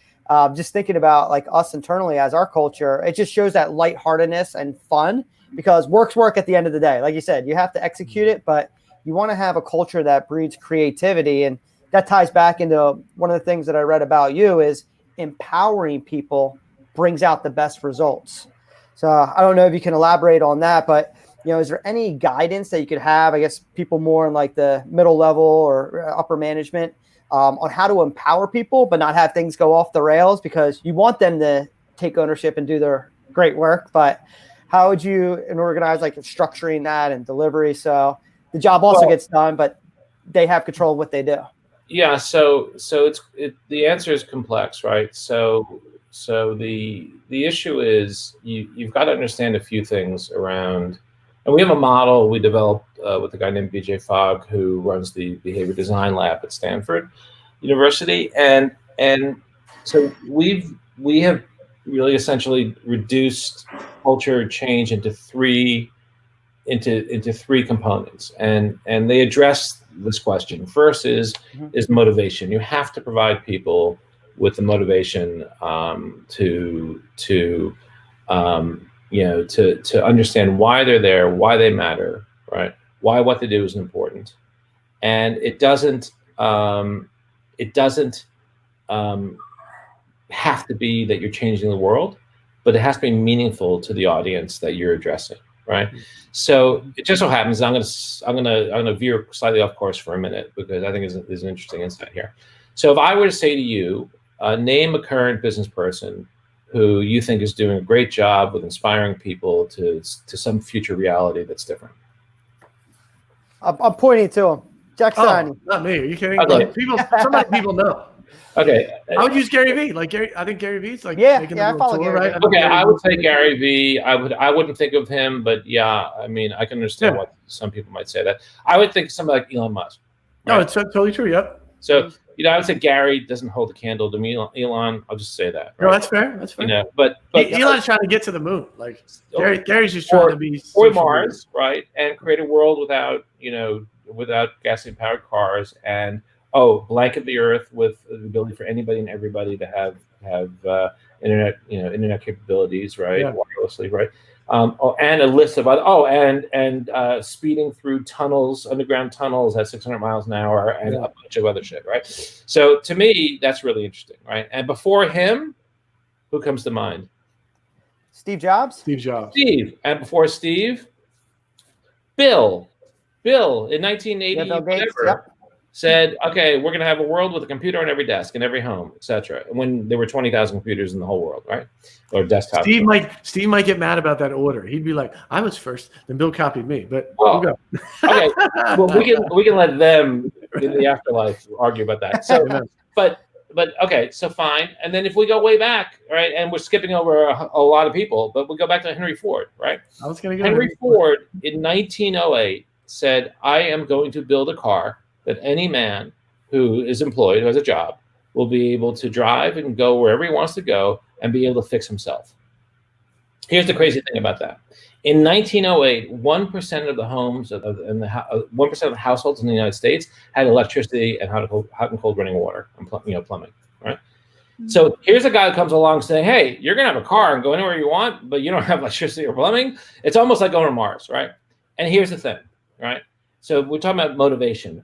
just thinking about like us internally as our culture, it just shows that lightheartedness and fun, because work's work at the end of the day. Like you said, you have to execute it, but you want to have a culture that breeds creativity. And that ties back into one of the things that I read about you is empowering people brings out the best results. So I don't know if you can elaborate on that, but is there any guidance that you could have, I guess, people more in like the middle level or upper management on how to empower people, but not have things go off the rails, because you want them to take ownership and do their great work. But how would you organize like structuring that and delivery so the job also gets done, but they have control of what they do? Yeah, so the answer is complex, right? So the issue is you've got to understand a few things around, and we have a model we developed with a guy named BJ Fogg, who runs the behavior design lab at Stanford University, and so we have really essentially reduced culture change into three components, and they address this question. First is motivation. You have to provide people with the motivation to understand why they're there, why they matter, right? Why what they do is important, and it doesn't have to be that you're changing the world, but it has to be meaningful to the audience that you're addressing. Right. So it just so happens I'm gonna veer slightly off course for a minute, because I think there's an interesting insight here. So if I were to say to you, name a current business person who you think is doing a great job with inspiring people to some future reality that's different. I'm pointing to him. Jackson. Not me. Are you kidding? Okay. Like, so many people know. Okay. I would use Gary Vee. Like I think Gary Vee's like making the world tour, right? Okay, I would say Gary Vee. I wouldn't think of him, but yeah, I mean, I can understand why some people might say that. I would think somebody like Elon Musk. Right? No, it's totally true. Yep. So I would say Gary doesn't hold a candle to me. Elon, I'll just say that. Right? No, that's fair. That's fair. But Elon's trying to get to the moon. Like Gary's just trying to be or Mars, right? And create a world without gasoline powered cars, and blanket the earth with the ability for anybody and everybody to have internet capabilities, right? Yeah. Wirelessly, right? And a list of other speeding through underground tunnels at 600 miles an hour, and a bunch of other shit, right? So to me, that's really interesting, right? And before him, who comes to mind? Steve Jobs. Steve, and before Steve, Bill in 1980 said, okay, we're going to have a world with a computer on every desk in every home, etc. When there were 20,000 computers in the whole world, right? Or desktops. Steve might get mad about that order. He'd be like, I was first, then Bill copied me. But we'll go. Okay, well, we can let them in the afterlife argue about that. So, but okay, so fine. And then if we go way back, right, and we're skipping over a lot of people, but we go back to Henry Ford, right? I was going to go. Henry Ford in 1908 said, I am going to build a car that any man who is employed, who has a job, will be able to drive and go wherever he wants to go and be able to fix himself. Here's the crazy thing about that. In 1908, 1% of the homes and 1% of the households in the United States had electricity and hot and cold running water and plumbing, right? Mm-hmm. So here's a guy who comes along saying, hey, you're going to have a car and go anywhere you want, but you don't have electricity or plumbing. It's almost like going to Mars, right? And here's the thing, right? So we're talking about motivating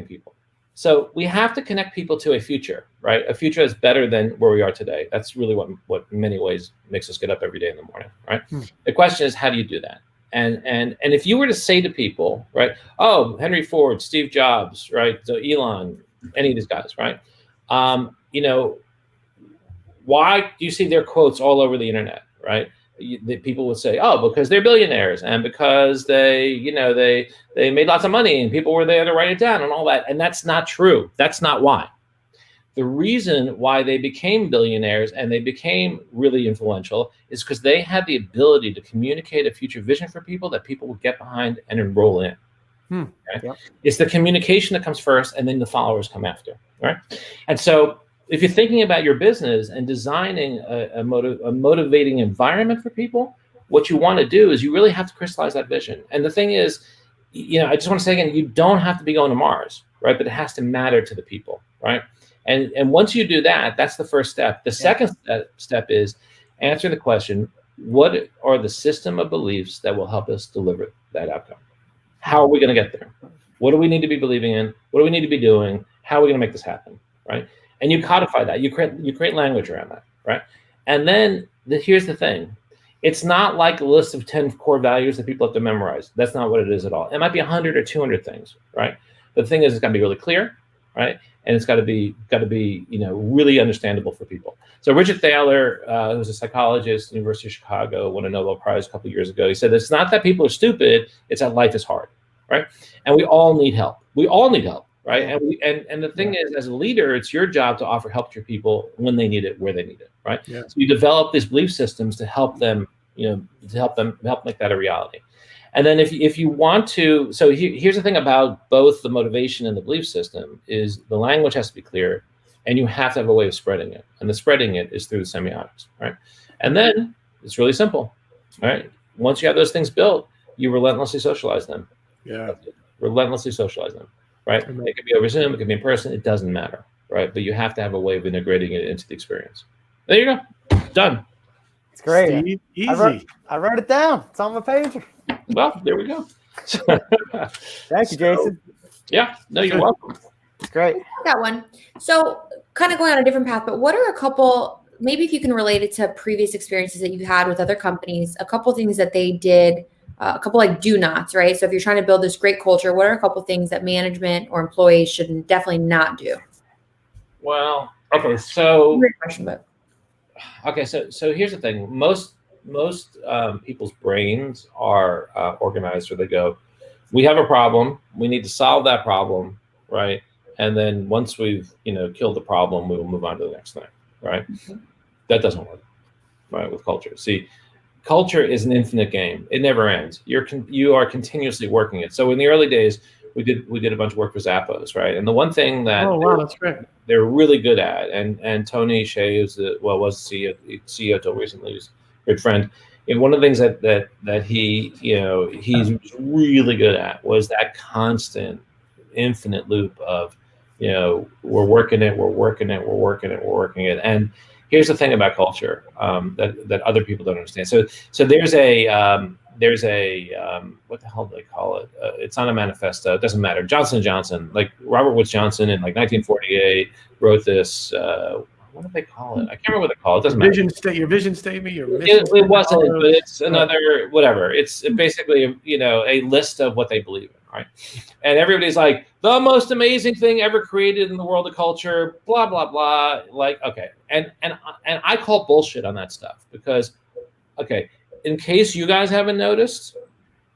people. So we have to connect people to a future, right? A future that's better than where we are today. That's really what in many ways makes us get up every day in the morning, right? The question is, how do you do that? And if you were to say to people, right, oh, Henry Ford, Steve Jobs, right, so Elon, any of these guys, right? Why do you see their quotes all over the internet, right? People would say, oh, because they're billionaires and because they made lots of money and people were there to write it down and all that. And that's not true. That's not why, The reason why they became billionaires and they became really influential is because they had the ability to communicate a future vision for people that people would get behind and enroll in. Okay? Yep. It's the communication that comes first, and then the followers come after, right? And so if you're thinking about your business and designing a motivating environment for people, what you want to do is you really have to crystallize that vision. And the thing is, I just want to say again, you don't have to be going to Mars, right? But it has to matter to the people, right? And once you do that, that's the first step. The second step is answer the question, what are the system of beliefs that will help us deliver that outcome? How are we going to get there? What do we need to be believing in? What do we need to be doing? How are we going to make this happen, right? And you codify that. You create language around that, right? And then here's the thing. It's not like a list of 10 core values that people have to memorize. That's not what it is at all. It might be 100 or 200 things, right? But the thing is, it's got to be really clear, right? And it's got to be really understandable for people. So Richard Thaler, who's a psychologist at the University of Chicago, won a Nobel Prize a couple of years ago. He said, it's not that people are stupid, it's that life is hard, right? And we all need help. We all need help, right? And the thing is, as a leader, it's your job to offer help to your people when they need it, where they need it, right? Yeah. So you develop these belief systems to help them, to help make that a reality. And then if you want to, so here's the thing about both the motivation and the belief system is the language has to be clear, and you have to have a way of spreading it. And the spreading it is through the semiotics, right? And then it's really simple, right? Once you have those things built, you relentlessly socialize them. Yeah. Relentlessly socialize them, right? Mm-hmm. It could be over Zoom, it could be in person, it doesn't matter, right? But you have to have a way of integrating it into the experience. There you go. Done. It's great. Steve, easy. I wrote it down. It's on my page. Well, there we go. Thank you, Jason. Yeah, no, you're welcome. It's great. That one. So kind of going on a different path, but what are a couple, maybe if you can relate it to previous experiences that you had with other companies, a couple things that they did, a couple like do nots, right? So if you're trying to build this great culture, what are a couple things that management or employees should definitely not do? Well, okay, so great question, but okay, so here's the thing. Most people's brains are organized where they go, we have a problem, we need to solve that problem, right? And then once we've killed the problem, we will move on to the next thing, right? Mm-hmm. That doesn't work, right? With culture. See, culture is an infinite game. It never ends. You are continuously working it. So in the early days, we did a bunch of work for Zappos, right? And the one thing that that's great. They're really good at, and Tony Hsieh was the CEO till recently, he's a good friend. And one of the things that he's really good at was that constant, infinite loop of, we're working it. And here's the thing about culture that other people don't understand. So there's a what the hell do they call it? It's not a manifesto. It doesn't matter. Johnson & Johnson, like Robert Woods Johnson in like 1948 wrote this. What do they call it? I can't remember what they call it. It doesn't matter. Your vision statement. It wasn't, but it's another whatever. It's basically a list of what they believe in, right? And everybody's like, the most amazing thing ever created in the world of culture, blah blah blah. Like, okay, and I call bullshit on that stuff because, okay, in case you guys haven't noticed,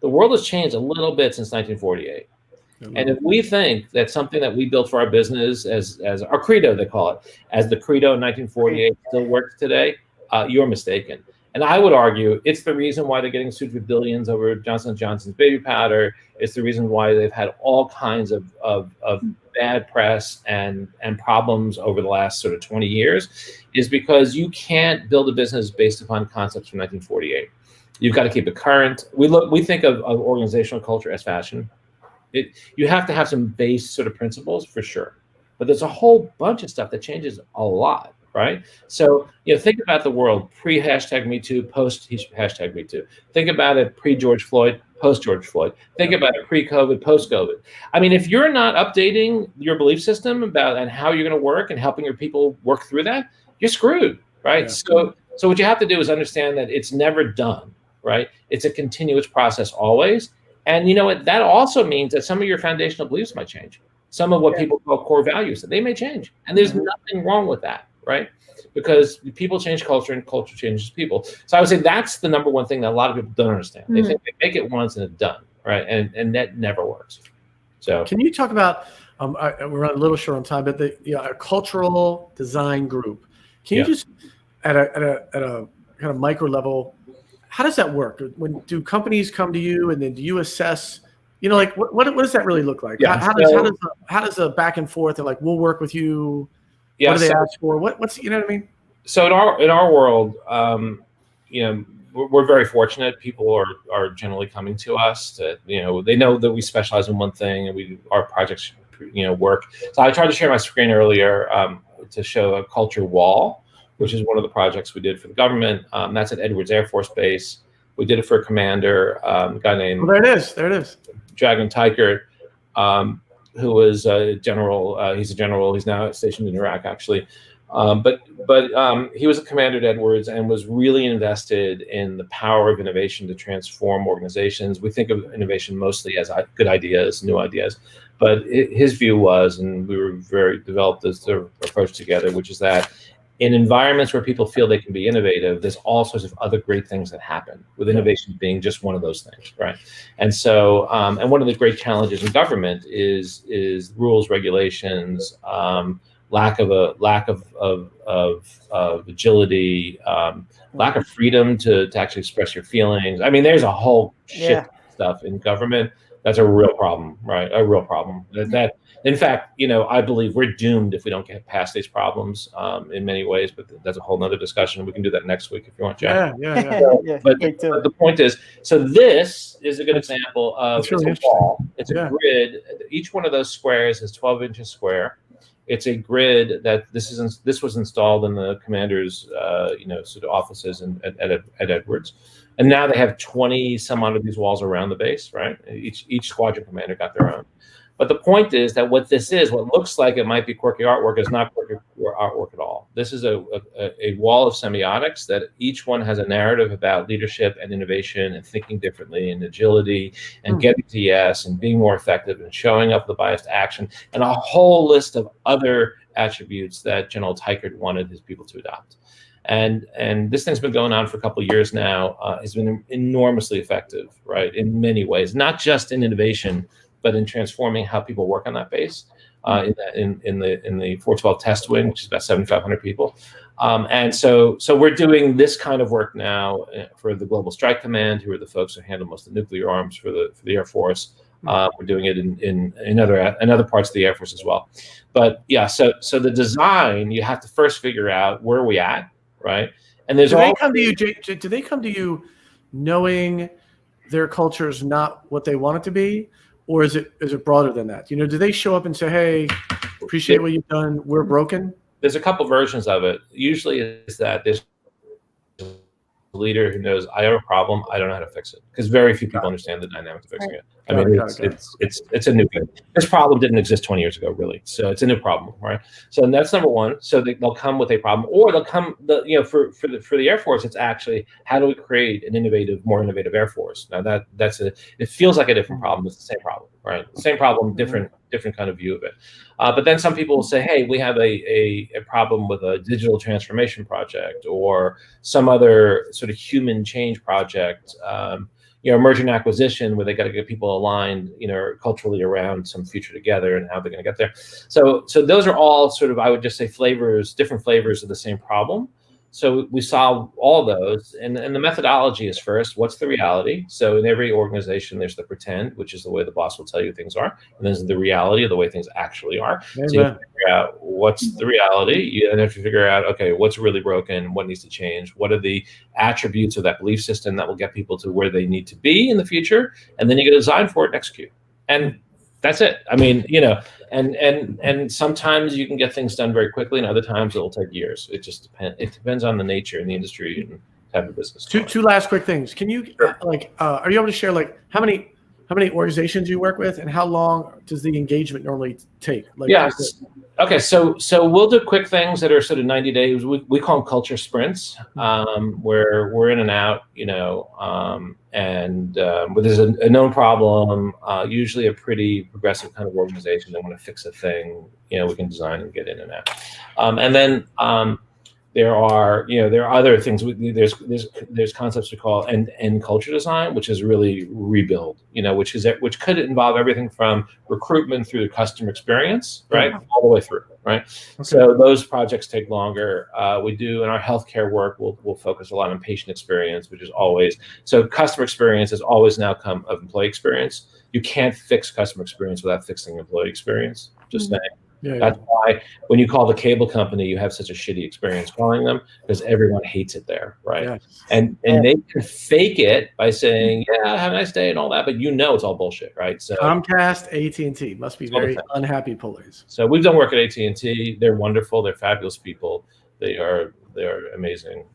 the world has changed a little bit since 1948. And if we think that something that we built for our business as our credo, they call it, as the credo in 1948 still works today, you're mistaken. And I would argue it's the reason why they're getting sued for billions over Johnson & Johnson's baby powder. It's the reason why they've had all kinds of bad press and problems over the last sort of 20 years, is because you can't build a business based upon concepts from 1948. You've got to keep it current. We think of organizational culture as fashion. You have to have some base sort of principles for sure, but there's a whole bunch of stuff that changes a lot, right? So think about the world pre #MeToo, post #MeToo. Think about it pre George Floyd, post George Floyd. Think about it pre-COVID, post COVID. I mean, if you're not updating your belief system about and how you're going to work and helping your people work through that, you're screwed, right? Yeah. So what you have to do is understand that it's never done, right? It's a continuous process always. And you know what? That also means that some of your foundational beliefs might change. Some of what people call core values, they may change. And there's nothing wrong with that, right? Because people change culture and culture changes people. So I would say that's the number one thing that a lot of people don't understand. They think they make it once and it's done, right? And that never works. So can you talk about we're running a little short on time, but a cultural design group. Can you just at a kind of micro level, how does that work? When do companies come to you, and then do you assess? Like what does that really look like? Yeah, how does the back and forth and like we'll work with you? Yeah, what do they ask for? What's you know what I mean? So in our world, we're very fortunate. People are generally coming to us to, they know that we specialize in one thing and our projects, work. So I tried to share my screen earlier to show a culture wall, which is one of the projects we did for the government. That's at Edwards Air Force Base. We did it for a commander, a guy named there it is. Dragon Tykert, who was a general. He's a general. He's now stationed in Iraq, actually. But he was a commander at Edwards and was really invested in the power of innovation to transform organizations. We think of innovation mostly as good ideas, new ideas. But his view was, and we were developed this sort of approach together, which is that in environments where people feel they can be innovative, there's all sorts of other great things that happen, with innovation being just one of those things, right? And so, and one of the great challenges in government is rules, regulations, lack of agility, lack of freedom to actually express your feelings. I mean, there's a whole shit stuff in government. That's a real problem, right? A real problem. That in fact, I believe we're doomed if we don't get past these problems in many ways. But that's a whole nother discussion. We can do that next week if you want, Jack. Yeah. But the point is, so this is a good example of really a wall. It's a grid. Each one of those squares is 12 inches square. It's a grid that this was installed in the commander's sort of offices at Edwards, and now they have 20 some odd of these walls around the base. Right, each squadron commander got their own. But the point is that what looks like it might be quirky artwork, is not quirky artwork at all. This is a wall of semiotics that each one has a narrative about leadership and innovation and thinking differently and agility and getting to yes and being more effective and showing up the biased action and a whole list of other attributes that General Tykert wanted his people to adopt. And this thing's been going on for a couple of years now. It's been enormously effective, right, in many ways, not just in innovation, but in transforming how people work on that base, in the 412 test wing, which is about 7,500 people. And so we're doing this kind of work now for the Global Strike Command, who are the folks who handle most of the nuclear arms for the Air Force. We're doing it in other parts of the Air Force as well. But yeah, so the design, you have to first figure out where are we at, right? And there's do they come to you knowing their culture is not what they want it to be? Or is it broader than that? Do they show up and say, "Hey, appreciate what you've done. We're broken"? There's a couple versions of it. Usually, is that there's a leader who knows I have a problem. I don't know how to fix it, because very few people understand the dynamics of fixing it. I mean, it's a new thing. This problem didn't exist 20 years ago, really. So it's a new problem, right? So that's number one. So they'll come with a problem, or they'll come. For the Air Force, it's actually how do we create an more innovative Air Force? Now it feels like a different problem. It's the same problem, right? Same problem, different kind of view of it. But then some people will say, hey, we have a problem with a digital transformation project or some other sort of human change project. Merger and acquisition, where they got to get people aligned, culturally around some future together and how they're going to get there. So those are all sort of, I would just say, different flavors of the same problem. So we solve all those, and the methodology is first, what's the reality? So in every organization, there's the pretend, which is the way the boss will tell you things are, and there's the reality of the way things actually are. Amen. So you have to figure out what's the reality, and then have to figure out, okay, what's really broken, what needs to change, what are the attributes of that belief system that will get people to where they need to be in the future, and then you get to design for it and execute. And that's it. I mean, and sometimes you can get things done very quickly, and other times it'll take years. It just depends. It depends on the nature and the industry and type of business. Two last quick things. Can you are you able to share how many organizations you work with, and how long does the engagement normally take? Okay, so we'll do quick things that are sort of 90 days. We call them culture sprints, where we're in and out, where there's a known problem, usually a pretty progressive kind of organization. They want to fix a thing, we can design and get in and out. And then There are other things. There's concepts we call end culture design, which is really rebuild. Which could involve everything from recruitment through the customer experience, right, all the way through, right. Okay. So those projects take longer. We do in our healthcare work. We'll focus a lot on patient experience, which is always so. Customer experience has always an outcome of employee experience. You can't fix customer experience without fixing employee experience. Just saying. That's why when you call the cable company, you have such a shitty experience calling them because everyone hates it there, right? Yeah. And they can fake it by saying, "Yeah, have a nice day" and all that, but it's all bullshit, right? So Comcast, AT&T must be very unhappy pullers. So we've done work at AT&T. They're wonderful. They're fabulous people. They are amazing.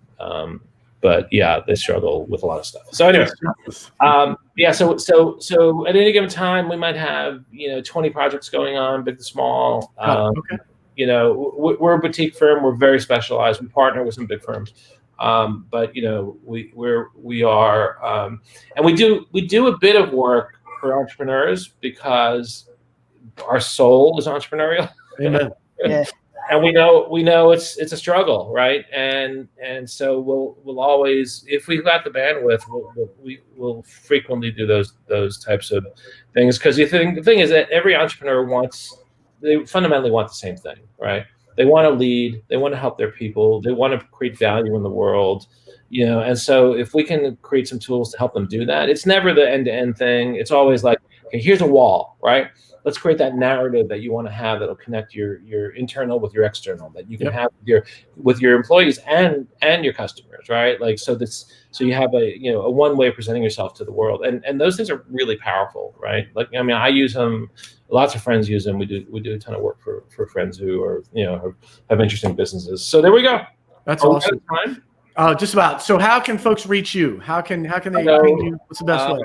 But yeah, they struggle with a lot of stuff. So anyway, So at any given time, we might have 20 projects going on, big to small. We're a boutique firm. We're very specialized. We partner with some big firms, but we are, and we do a bit of work for entrepreneurs because our soul is entrepreneurial. Amen. Yeah. And we know it's a struggle, right? And so we'll always, if we've got the bandwidth, we'll frequently do those types of things because the thing is that every entrepreneur they fundamentally want the same thing, right? They want to lead, they want to help their people, they want to create value in the world, And so if we can create some tools to help them do that, it's never the end-to-end thing. It's always like, okay, here's a wall, right? Let's create that narrative that you want to have that'll connect your internal with your external, that you can have with your employees and your customers, right? Like so you have a one way of presenting yourself to the world, and those things are really powerful, right? Like I use them, lots of friends use them. We do a ton of work for friends who are have interesting businesses. So there we go. That's awesome. Just about. So how can folks reach you? How can they reach you? What's the best way?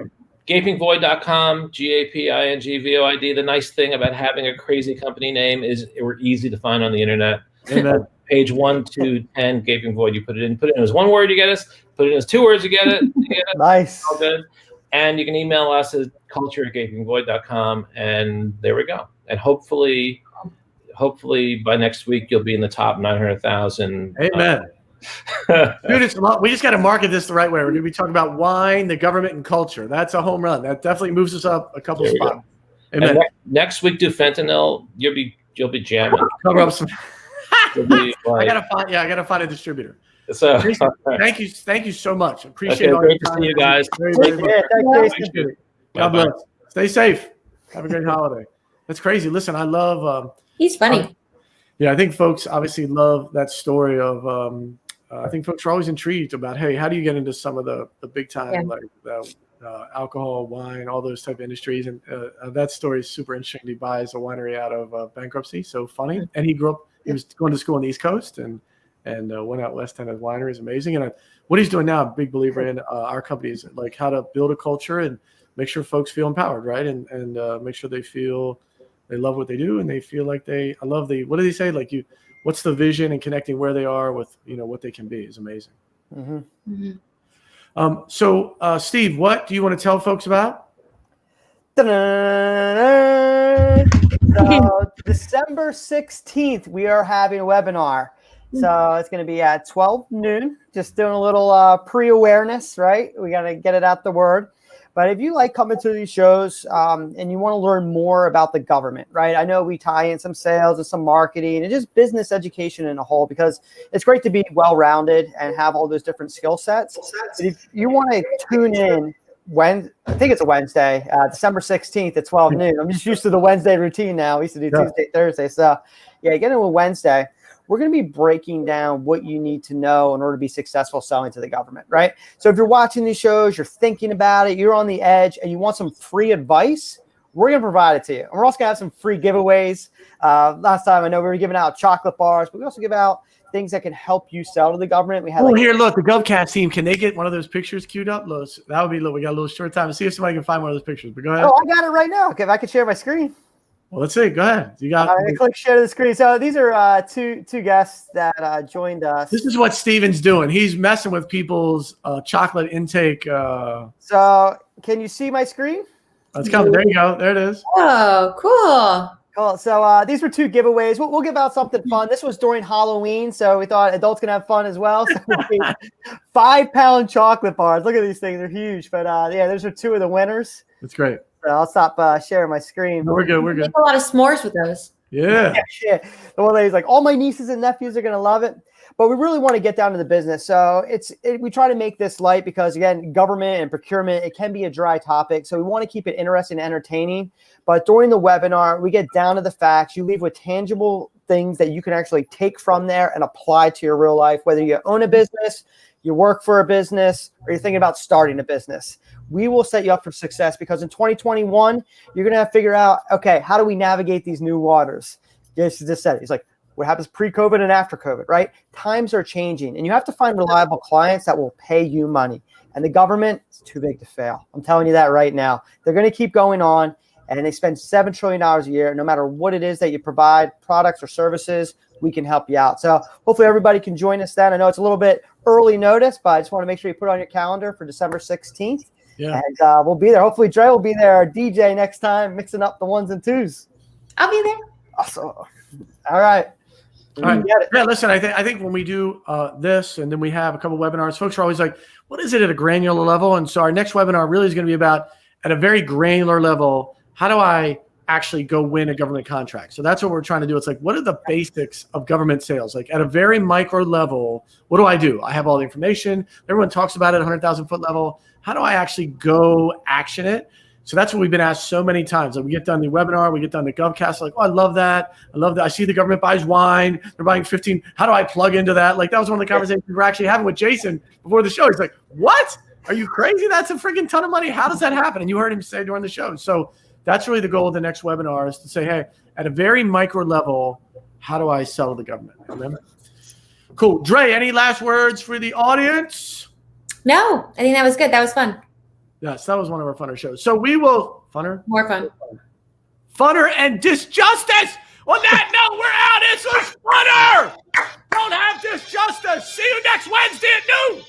Gapingvoid.com, GAPINGVOID. The nice thing about having a crazy company name is we're easy to find on the internet. Amen. Page 1 to 10, Gaping Void. You put it in as one word, you get us. Put it in as 2 words, you get it. Nice. All good. And you can email us at culture@gapingvoid.com, and there we go. And hopefully by next week you'll be in the top 900,000. Amen. Dude, it's a lot. We just got to market this the right way. We're going to be talking about wine, the government, and culture. That's a home run. That definitely moves us up a couple spots. Amen. Next week, do fentanyl. You'll be jamming. Cover up some. Like, I gotta find a distributor. So Jason, thank you so much. Appreciate all great to see you guys. God bless. Stay safe. Have a great holiday. That's crazy. Listen, I love. He's funny. I think folks obviously love that story of. I think folks are always intrigued about, hey, how do you get into some of the big time like alcohol, wine, all those type of industries? And that story is super interesting. He buys a winery out of bankruptcy. So funny. And he was going to school on the East Coast and went out west and his winery is amazing. And what he's doing now, I'm a big believer in our company is like how to build a culture and make sure folks feel empowered, right? And make sure they feel they love what they do and they feel like what do they say? Like what's the vision and connecting where they are with, what they can be is amazing. Mm-hmm. Mm-hmm. So Steve, what do you want to tell folks about? So December 16th, we are having a webinar. So it's going to be at 12 noon, just doing a little pre-awareness, right? We got to get it out the word. But if you like coming to these shows and you want to learn more about the government, right? I know we tie in some sales and some marketing and just business education in a whole because it's great to be well-rounded and have all those different skill sets. But if you want to tune in, I think it's a Wednesday, December 16th at 12 noon. I'm just used to the Wednesday routine now. We used to do Tuesday, Thursday. So get into a Wednesday. We're going to be breaking down what you need to know in order to be successful selling to the government, right? So if you're watching these shows, you're thinking about it, you're on the edge, and you want some free advice, we're going to provide it to you. And we're also going to have some free giveaways. Last time, I know we were giving out chocolate bars, but we also give out things that can help you sell to the government. We had here, look, the GovCast team, can they get one of those pictures queued up? That would be, we got a little short time to see if somebody can find one of those pictures. But go ahead. Oh, I got it right now. Okay, if I could share my screen. Well, let's see. Go ahead. You got. Click share the screen. So these are two guests that joined us. This is what Steven's doing. He's messing with people's chocolate intake. So can you see my screen? It's coming. There you go. There it is. Oh, cool. Cool. So these were 2 giveaways. We'll give out something fun. This was during Halloween, so we thought adults can have fun as well. So 5-pound chocolate bars. Look at these things; they're huge. But yeah, those are 2 of the winners. That's great. So I'll stop sharing my screen. No, we're good. We're good. Make a lot of s'mores with those. Yeah. Yeah. The one lady's like, all my nieces and nephews are gonna love it. But we really want to get down to the business. So we try to make this light because, again, government and procurement, it can be a dry topic. So we want to keep it interesting and entertaining. But during the webinar, we get down to the facts. You leave with tangible things that you can actually take from there and apply to your real life, whether you own a business, you work for a business, or you're thinking about starting a business. We will set you up for success because in 2021, you're going to have to figure out, okay, how do we navigate these new waters? Jason just said it. He's like, what happens pre-COVID and after COVID, right? Times are changing, and you have to find reliable clients that will pay you money. And the government is too big to fail. I'm telling you that right now. They're going to keep going on, and they spend $7 trillion a year. No matter what it is that you provide, products or services, we can help you out. So hopefully everybody can join us then. I know it's a little bit early notice, but I just want to make sure you put it on your calendar for December 16th. Yeah. And we'll be there. Hopefully Dre will be there, our DJ next time, mixing up the 1s and 2s. I'll be there. Awesome. All right. All right. Yeah, listen, I think when we do this and then we have a couple webinars, folks are always like, what is it at a granular level? And so our next webinar really is going to be about, at a very granular level, how do I actually go win a government contract? So that's what we're trying to do. It's like, what are the basics of government sales? Like at a very micro level, what do? I have all the information. Everyone talks about it at 100,000 foot level. How do I actually go action it? So that's what we've been asked so many times. Like we get done the webinar, we get done the GovCast, like, oh, I love that. I love that. I see the government buys wine. They're buying 15. How do I plug into that? Like that was one of the conversations we were actually having with Jason before the show. He's like, what? Are you crazy? That's a freaking ton of money. How does that happen? And you heard him say during the show. So that's really the goal of the next webinar is to say, hey, at a very micro level, how do I sell to the government? Remember? Cool. Dre, any last words for the audience? No, I think that was good. That was fun. Yes, that was one of our funner shows. So we will More fun. Funner and Disjustice. On that note, we're out. This was Funner. Don't have Disjustice. See you next Wednesday at noon.